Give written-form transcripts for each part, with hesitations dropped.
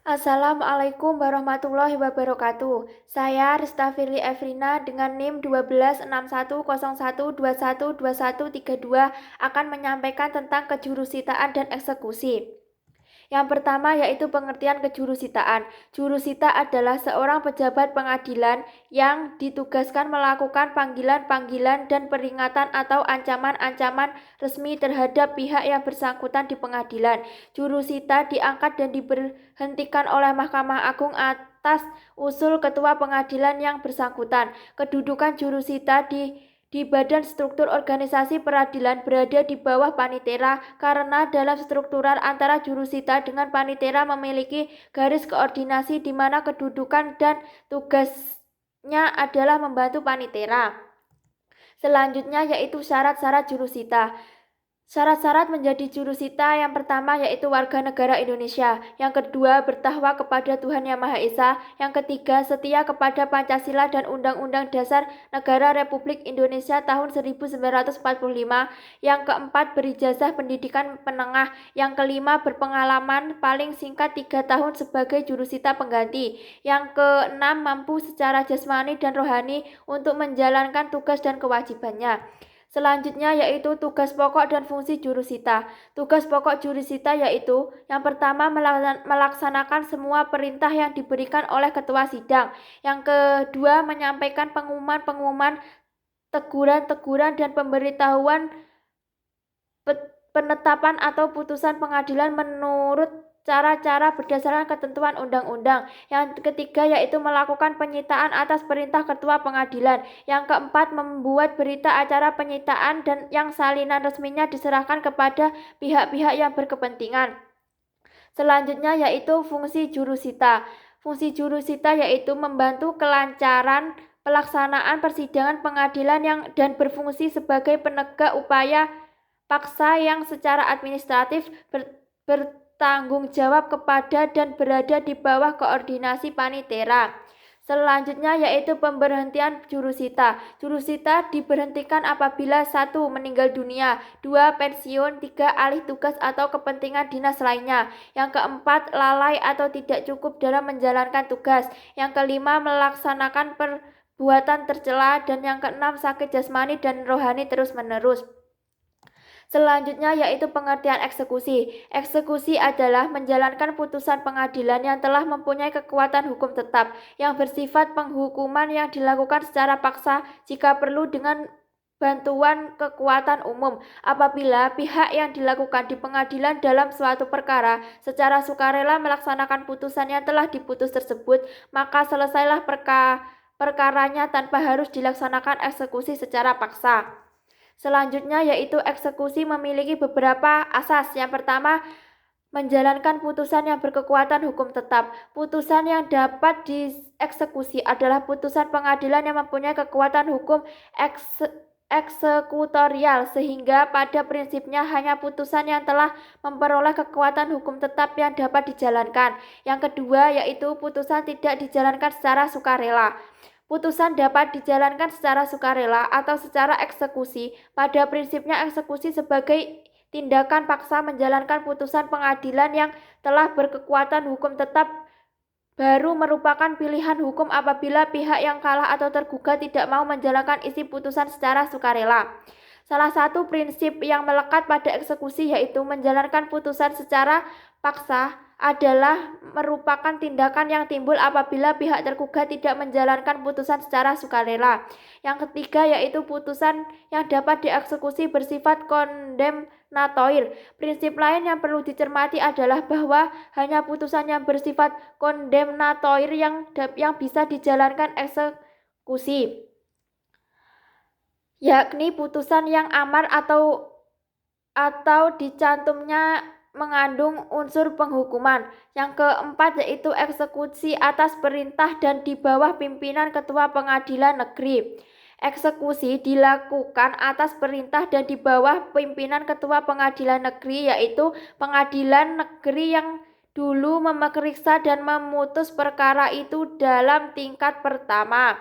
Assalamualaikum warahmatullahi wabarakatuh. Saya Rista Firly Efrina dengan NIM 126101212132 akan menyampaikan tentang kejurusitaan dan eksekusi. Yang pertama yaitu pengertian kejurusitaan. Jurusita adalah seorang pejabat pengadilan yang ditugaskan melakukan panggilan-panggilan dan peringatan atau ancaman-ancaman resmi terhadap pihak yang bersangkutan di pengadilan. Jurusita diangkat dan diberhentikan oleh Mahkamah Agung atas usul ketua pengadilan yang bersangkutan. Kedudukan jurusita di badan struktur organisasi peradilan berada di bawah panitera karena dalam struktural antara jurusita dengan panitera memiliki garis koordinasi di mana kedudukan dan tugasnya adalah membantu panitera. Selanjutnya yaitu syarat-syarat jurusita. Syarat-syarat menjadi jurusita yang pertama yaitu warga negara Indonesia, yang kedua bertakwa kepada Tuhan Yang Maha Esa, yang ketiga setia kepada Pancasila dan Undang-Undang Dasar Negara Republik Indonesia tahun 1945, yang keempat berijazah pendidikan menengah, yang kelima berpengalaman paling singkat 3 tahun sebagai jurusita pengganti, yang keenam mampu secara jasmani dan rohani untuk menjalankan tugas dan kewajibannya. Selanjutnya yaitu tugas pokok dan fungsi jurusita. Tugas pokok jurusita yaitu yang pertama melaksanakan semua perintah yang diberikan oleh ketua sidang. Yang kedua menyampaikan pengumuman-pengumuman, teguran-teguran dan pemberitahuan penetapan atau putusan pengadilan menurut cara-cara berdasarkan ketentuan undang-undang. Yang ketiga yaitu melakukan penyitaan atas perintah ketua pengadilan. Yang keempat membuat berita acara penyitaan dan yang salinan resminya diserahkan kepada pihak-pihak yang berkepentingan. Selanjutnya yaitu fungsi jurusita. Fungsi jurusita yaitu membantu kelancaran pelaksanaan persidangan pengadilan dan berfungsi sebagai penegak upaya paksa yang secara administratif bertanggung jawab kepada dan berada di bawah koordinasi panitera. Selanjutnya yaitu pemberhentian jurusita. Jurusita diberhentikan apabila 1. Meninggal dunia, 2. Pensiun, 3. Alih tugas atau kepentingan dinas lainnya. Yang keempat, lalai atau tidak cukup dalam menjalankan tugas. Yang kelima, melaksanakan perbuatan tercela, dan yang keenam, sakit jasmani dan rohani terus-menerus. Selanjutnya yaitu pengertian eksekusi. Eksekusi adalah menjalankan putusan pengadilan yang telah mempunyai kekuatan hukum tetap, yang bersifat penghukuman yang dilakukan secara paksa jika perlu dengan bantuan kekuatan umum. Apabila pihak yang dilakukan di pengadilan dalam suatu perkara secara sukarela melaksanakan putusan yang telah diputus tersebut, maka selesailah perkaranya tanpa harus dilaksanakan eksekusi secara paksa. Selanjutnya yaitu eksekusi memiliki beberapa asas. Yang pertama, menjalankan putusan yang berkekuatan hukum tetap. Putusan yang dapat dieksekusi adalah putusan pengadilan yang mempunyai kekuatan hukum eksekutorial, sehingga pada prinsipnya hanya putusan yang telah memperoleh kekuatan hukum tetap yang dapat dijalankan. Yang kedua yaitu putusan tidak dijalankan secara sukarela. Putusan dapat dijalankan secara sukarela atau secara eksekusi. Pada prinsipnya eksekusi sebagai tindakan paksa menjalankan putusan pengadilan yang telah berkekuatan hukum tetap baru merupakan pilihan hukum apabila pihak yang kalah atau tergugat tidak mau menjalankan isi putusan secara sukarela. Salah satu prinsip yang melekat pada eksekusi yaitu menjalankan putusan secara paksa adalah merupakan tindakan yang timbul apabila pihak tergugat tidak menjalankan putusan secara sukarela. Yang ketiga yaitu putusan yang dapat dieksekusi bersifat kondemnatoir. Prinsip lain yang perlu dicermati adalah bahwa hanya putusan yang bersifat kondemnatoir yang bisa dijalankan eksekusi, yakni putusan yang amar atau dicantumnya mengandung unsur penghukuman. Yang keempat yaitu eksekusi atas perintah dan di bawah pimpinan ketua pengadilan negeri. Eksekusi dilakukan atas perintah dan di bawah pimpinan ketua pengadilan negeri, yaitu pengadilan negeri yang dulu memeriksa dan memutus perkara itu dalam tingkat pertama.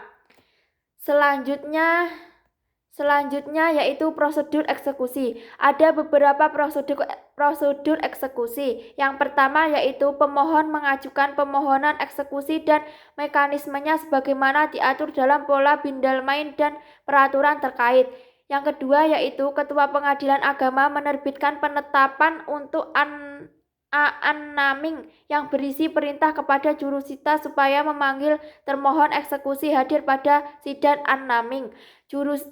Selanjutnya yaitu prosedur eksekusi. Ada beberapa prosedur eksekusi. Yang pertama yaitu pemohon mengajukan permohonan eksekusi dan mekanismenya sebagaimana diatur dalam pola Bindalmain dan peraturan terkait. Yang kedua yaitu Ketua Pengadilan Agama menerbitkan penetapan untuk annaming yang berisi perintah kepada jurusita supaya memanggil termohon eksekusi hadir pada sidang annaming.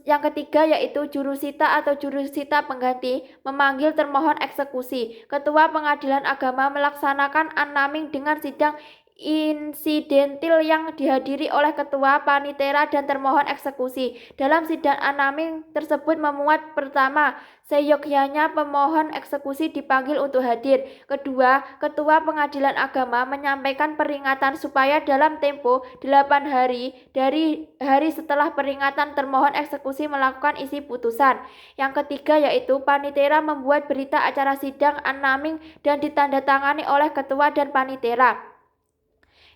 Yang ketiga yaitu jurusita atau jurusita pengganti memanggil termohon eksekusi. Ketua Pengadilan Agama melaksanakan annaming dengan sidang insidentil yang dihadiri oleh ketua, panitera, dan termohon eksekusi. Dalam sidang annaming tersebut memuat pertama, seyogyanya pemohon eksekusi dipanggil untuk hadir. Kedua, Ketua Pengadilan Agama menyampaikan peringatan supaya dalam tempo 8 hari dari hari setelah peringatan termohon eksekusi melakukan isi putusan. Yang ketiga yaitu panitera membuat berita acara sidang annaming dan ditandatangani oleh ketua dan panitera.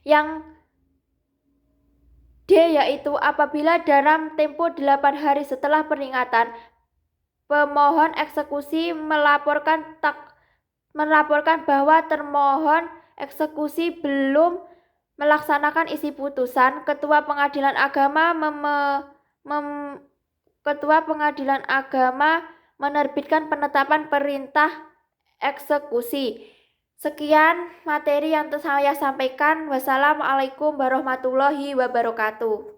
Yang D yaitu apabila dalam tempo 8 hari setelah peringatan pemohon eksekusi melaporkan bahwa termohon eksekusi belum melaksanakan isi putusan, Ketua Pengadilan Agama menerbitkan penetapan perintah eksekusi. Sekian materi yang saya sampaikan. Wassalamualaikum warahmatullahi wabarakatuh.